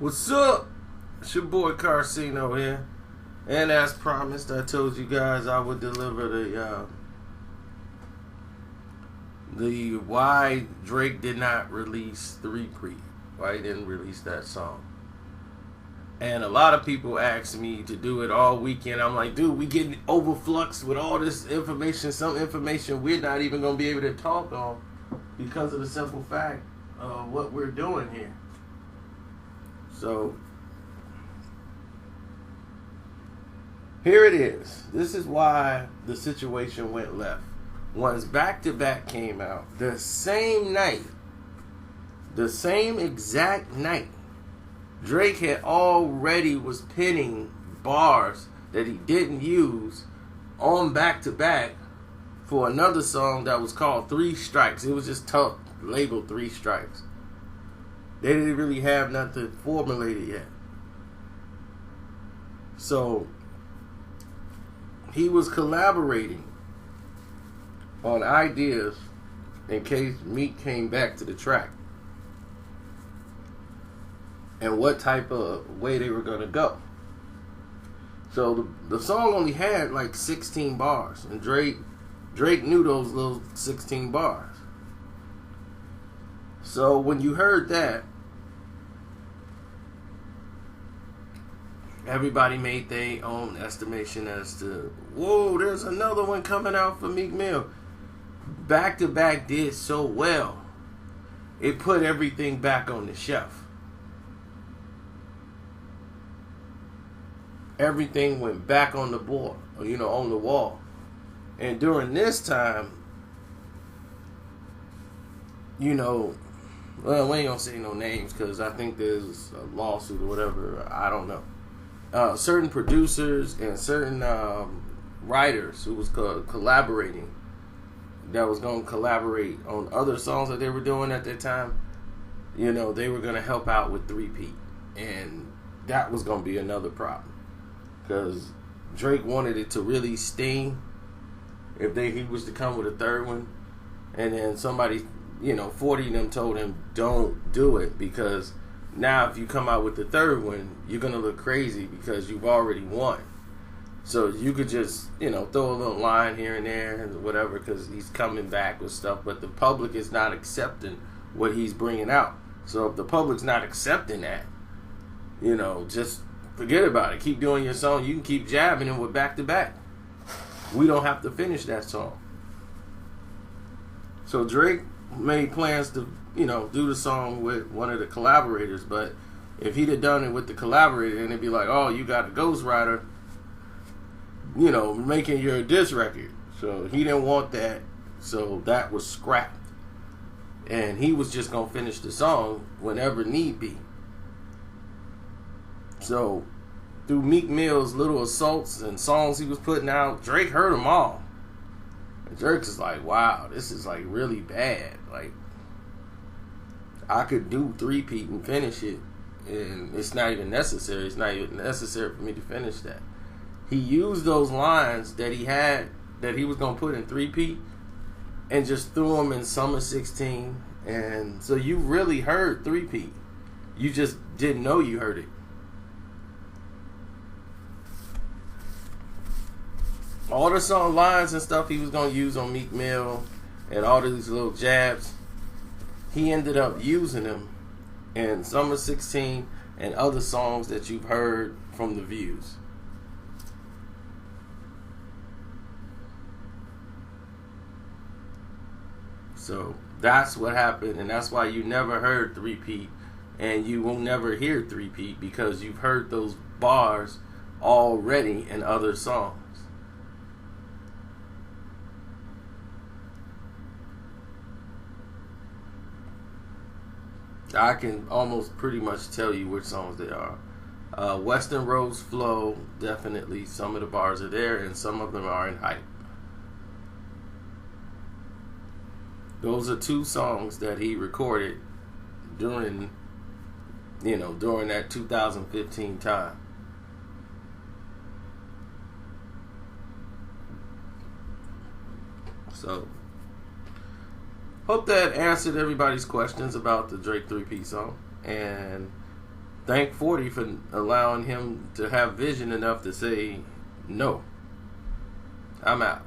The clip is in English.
What's up? It's your boy Carcino here. And as promised, I told you guys I would deliver the why Drake did not release the repeat. Why he didn't release that song. And a lot of people asked me to do it all weekend. I'm like, dude, we getting overfluxed with all this information. Some information we're not even going to be able to talk on because of the simple fact of what we're doing here. So, here it is. This is why the situation went left. Once Back to Back came out, the same night, the same exact night, Drake had already was pinning bars that he didn't use on Back to Back for another song that was called Three Strikes. It was just labeled Three Strikes. They didn't really have nothing formulated yet. So, he was collaborating on ideas in case Meek came back to the track. And what type of way they were going to go. So, the song only had like 16 bars. And Drake knew those little 16 bars. So, when you heard that, everybody made their own estimation as to, whoa, there's another one coming out for Meek Mill. Back to Back did so well, it put everything back on the shelf. Everything went back on the board, on the wall. And during this time, well, we ain't gonna say no names because I think there's a lawsuit or whatever. I don't know. Certain producers and certain writers who was collaborating, that was going to collaborate on other songs that they were doing at that time, they were going to help out with three-peat. And that was going to be another problem. Because Drake wanted it to really sting if he was to come with a third one. And then somebody, 40 of them told him, don't do it, because now if you come out with the third one, you're going to look crazy because you've already won. So you could just, throw a little line here and there and whatever, because he's coming back with stuff. But the public is not accepting what he's bringing out. So if the public's not accepting that, just forget about it. Keep doing your song. You can keep jabbing it with Back to Back. We don't have to finish that song. So Drake made plans to, do the song with one of the collaborators. But if he'd have done it with the collaborator, then it'd be like, oh, you got a ghostwriter, making your diss record. So he didn't want that. So that was scrapped. And he was just going to finish the song whenever need be. So through Meek Mill's little assaults and songs he was putting out, Drake heard them all. And Drake is like, wow, this is like really bad. Like, I could do three-peat and finish it. And it's not even necessary. It's not even necessary for me to finish that. He used those lines that he had, that he was going to put in three-peat, and just threw them in Summer 16. And so you really heard three-peat. You just didn't know you heard it. All the song lines and stuff he was going to use on Meek Mill and all these little jabs, he ended up using them in Summer 16 and other songs that you've heard from The Views. So that's what happened, and that's why you never heard three-peat, and you will never hear three-peat, because you've heard those bars already in other songs. I can almost pretty much tell you which songs they are. Western Road's Flow, definitely some of the bars are there, and some of them are in Hype. Those are two songs that he recorded during that 2015 time. So, hope that answered everybody's questions about the Drake 3-piece song. And thank 40 for allowing him to have vision enough to say, no, I'm out.